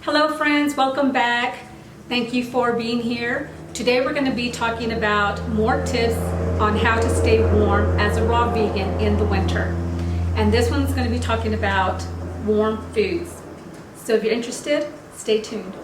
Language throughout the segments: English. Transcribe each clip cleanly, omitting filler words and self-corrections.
Hello friends, welcome back. Thank you for being here. Today we're going to be talking about more tips on how to stay warm as a raw vegan in the winter. And this one's going to be talking about warm foods. So if you're interested, stay tuned.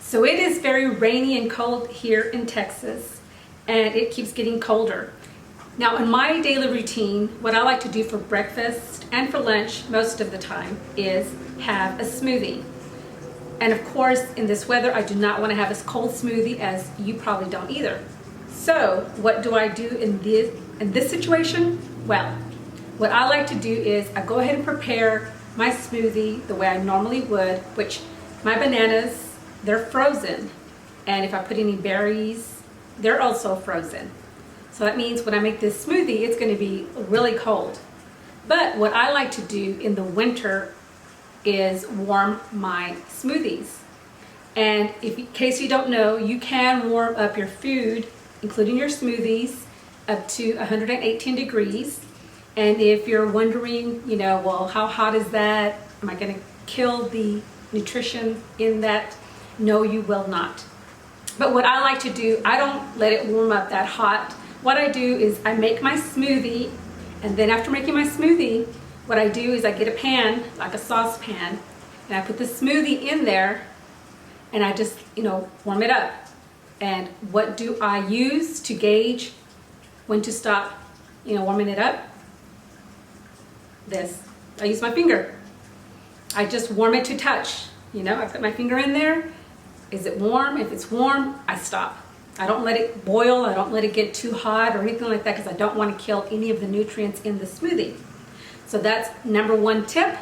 So it is very rainy and cold here in Texas, and it keeps getting colder. Now in my daily routine, what I like to do for breakfast and for lunch most of the time is have a smoothie. And of course, in this weather, I do not want to have a cold smoothie, as you probably don't either. So what do I do in this situation? Well, what I like to do is I go ahead and prepare my smoothie the way I normally would, which my bananas, they're frozen, and if I put any berries, they're also frozen. So that means when I make this smoothie, it's going to be really cold. But what I like to do in the winter is warm my smoothies. And in case you don't know, you can warm up your food, including your smoothies, up to 118 degrees. And if you're wondering, well, how hot is that? Am I going to kill the nutrition in that? No, you will not. But what I like to do, I don't let it warm up that hot. What I do is I make my smoothie, and then after making my smoothie, what I do is I get a pan, like a saucepan, and I put the smoothie in there, and I just, warm it up. And what do I use to gauge when to stop, warming it up? This. I use my finger. I just warm it to touch. I put my finger in there. Is it warm? If it's warm, I stop. I don't let it boil. I don't let it get too hot or anything like that, because I don't want to kill any of the nutrients in the smoothie. So that's number one tip.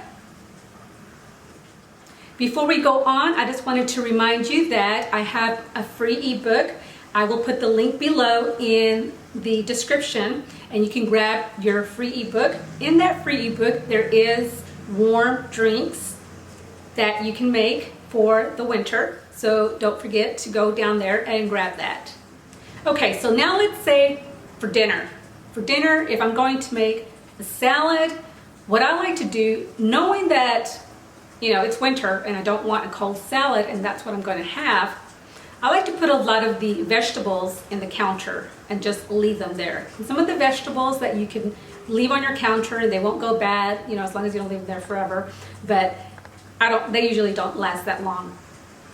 Before we go on, I just wanted to remind you that I have a free ebook. I will put the link below in the description, and you can grab your free ebook. In that free ebook, there is warm drinks that you can make for the winter. So don't forget to go down there and grab that. Okay, so now let's say for dinner. For dinner, if I'm going to make a salad, what I like to do, knowing that, it's winter and I don't want a cold salad and that's what I'm going to have, I like to put a lot of the vegetables in the counter and just leave them there. And some of the vegetables that you can leave on your counter, they won't go bad, as long as you don't leave them there forever, but they usually don't last that long.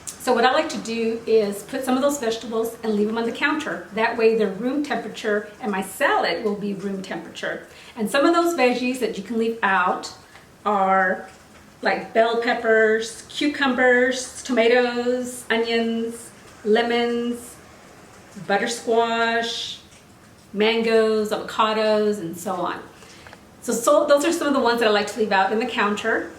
So what I like to do is put some of those vegetables and leave them on the counter. That way they're room temperature and my salad will be room temperature. And some of those veggies that you can leave out are like bell peppers, cucumbers, tomatoes, onions, lemons, butter squash, mangoes, avocados, and so on. So those are some of the ones that I like to leave out in the counter,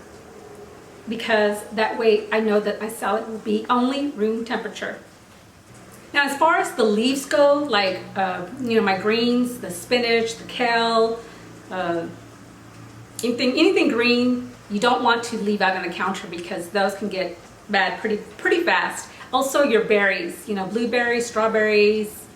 because that way I know that my salad will be only room temperature. Now as far as the leaves go, like my greens, the spinach, the kale, anything green, you don't want to leave out on the counter because those can get bad pretty fast. Also your berries, blueberries, strawberries,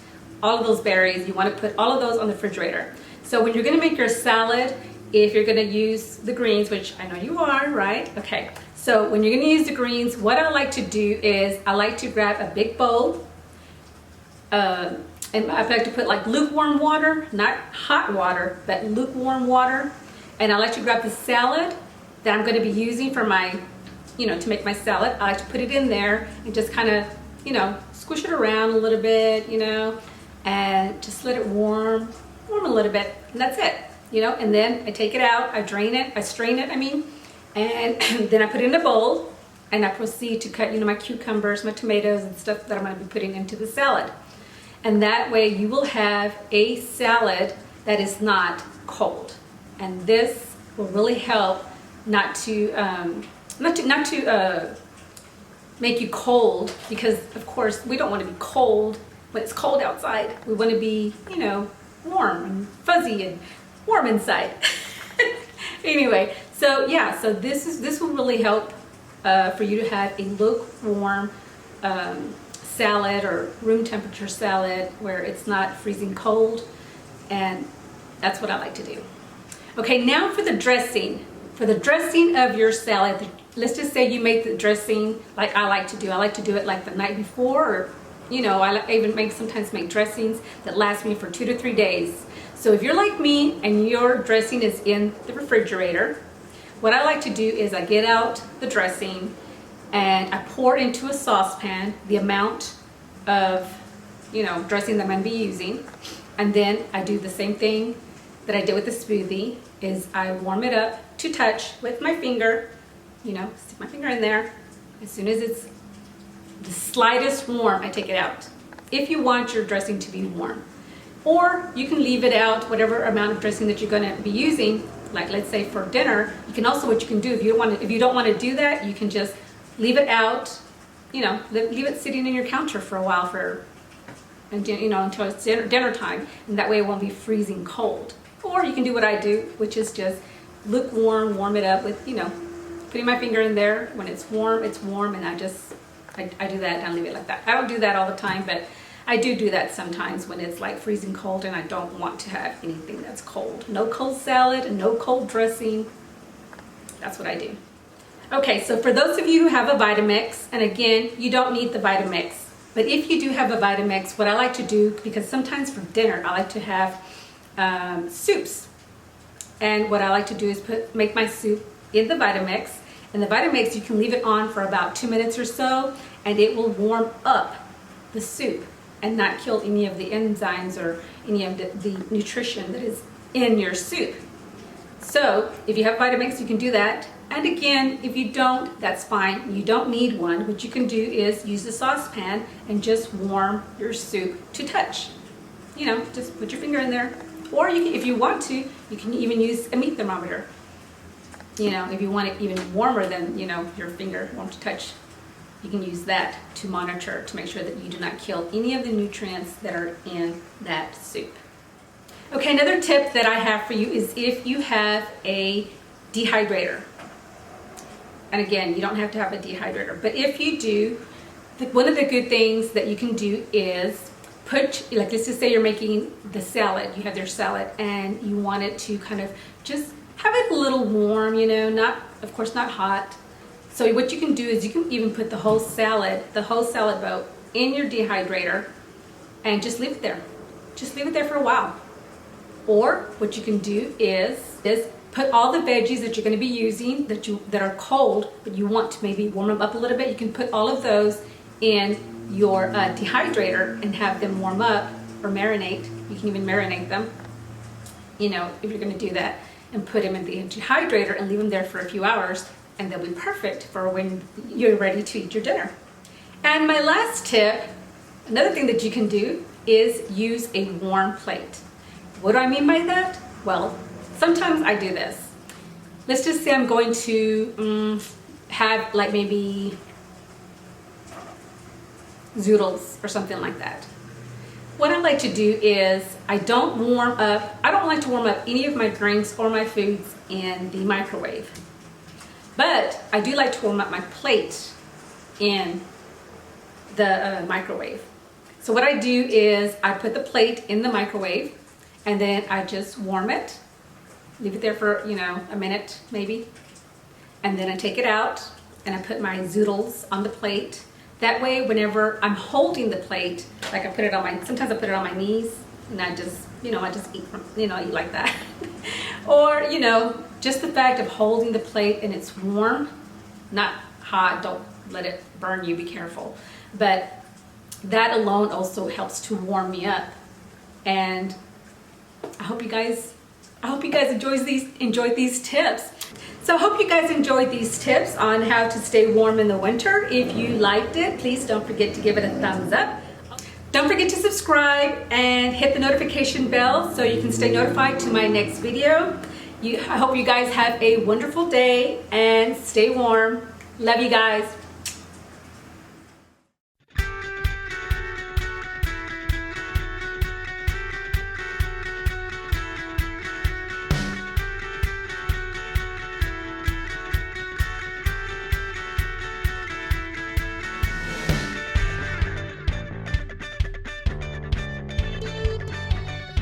all of those berries, you want to put all of those on the refrigerator. So when you're going to make your salad, if you're going to use the greens, which I know you are, right? Okay, so when you're going to use the greens, what I like to do is I like to grab a big bowl, and I like to put like lukewarm water, not hot water, but lukewarm water. And I like to grab the salad that I'm going to be using for my, to make my salad. I like to put it in there and just kind of, squish it around a little bit, and just let it warm a little bit, and that's it. And then I take it out, I strain it, and then I put it in a bowl, and I proceed to cut, my cucumbers, my tomatoes, and stuff that I'm going to be putting into the salad. And that way you will have a salad that is not cold. And this will really help not to make you cold, because of course we don't want to be cold when it's cold outside. We want to be, warm and fuzzy and warm inside. Anyway, so yeah, so this will really help for you to have a lukewarm salad or room temperature salad where it's not freezing cold, and that's what I like to do. Okay, now for the dressing. For the dressing of your salad, let's just say you make the dressing like I like to do. I like to do it like the night before, or I even sometimes make dressings that last me for 2 to 3 days. So if you're like me and your dressing is in the refrigerator, what I like to do is I get out the dressing and I pour into a saucepan the amount of dressing that I'm going to be using, and then I do the same thing that I did with the smoothie. Is I warm it up to touch with my finger, stick my finger in there. As soon as it's the slightest warm, I take it out. If you want your dressing to be warm, or you can leave it out, whatever amount of dressing that you're going to be using. Like let's say for dinner, you can also, what you can do if you don't want to do that, you can just leave it out, leave it sitting in your counter for a while until it's dinner time, and that way it won't be freezing cold. Or you can do what I do, which is just lukewarm, warm it up with, putting my finger in there. When it's warm, and I do that and I leave it like that. I don't do that all the time, but I do that sometimes when it's like freezing cold and I don't want to have anything that's cold. No cold salad and no cold dressing. That's what I do. Okay, so for those of you who have a Vitamix, and again, you don't need the Vitamix, but if you do have a Vitamix, what I like to do, because sometimes for dinner I like to have soups, and what I like to do is make my soup in the Vitamix. And the Vitamix, you can leave it on for about 2 minutes or so, and it will warm up the soup and not kill any of the enzymes or any of the nutrition that is in your soup. So if you have Vitamix, you can do that. And again, if you don't, that's fine. You don't need one. What you can do is use the saucepan and just warm your soup to touch. Just put your finger in there. Or if you want to, you can even use a meat thermometer. If you want it even warmer than, your finger warm to touch, you can use that to monitor, to make sure that you do not kill any of the nutrients that are in that soup. Okay, another tip that I have for you is if you have a dehydrator. And again, you don't have to have a dehydrator, but if you do, one of the good things that you can do is let's just say you're making the salad, you have your salad and you want it to kind of just have it a little warm, of course not hot. So what you can do is you can even put the whole salad bowl in your dehydrator and just leave it there. Just leave it there for a while. Or what you can do is put all the veggies that you're going to be using that are cold, but you want to maybe warm them up a little bit. You can put all of those in your dehydrator and have them warm up or marinate. You can even marinate them, if you're going to do that, and put them in the dehydrator and leave them there for a few hours, and they'll be perfect for when you're ready to eat your dinner. And my last tip, another thing that you can do is use a warm plate. What do I mean by that? Well, sometimes I do this. Let's just say I'm going to have like maybe zoodles or something like that. What I like to do is I don't like to warm up any of my drinks or my foods in the microwave. But I do like to warm up my plate in the microwave. So what I do is I put the plate in the microwave and then I just warm it, leave it there for, a minute maybe. And then I take it out and I put my zoodles on the plate. That way, whenever I'm holding the plate, like sometimes I put it on my knees and I just eat eat like that. Or, just the fact of holding the plate and it's warm, not hot, don't let it burn you, be careful. But that alone also helps to warm me up. And I hope you guys enjoyed these tips. So I hope you guys enjoyed these tips on how to stay warm in the winter. If you liked it, please don't forget to give it a thumbs up. Don't forget to subscribe and hit the notification bell so you can stay notified to my next video. I hope you guys have a wonderful day and stay warm. Love you guys.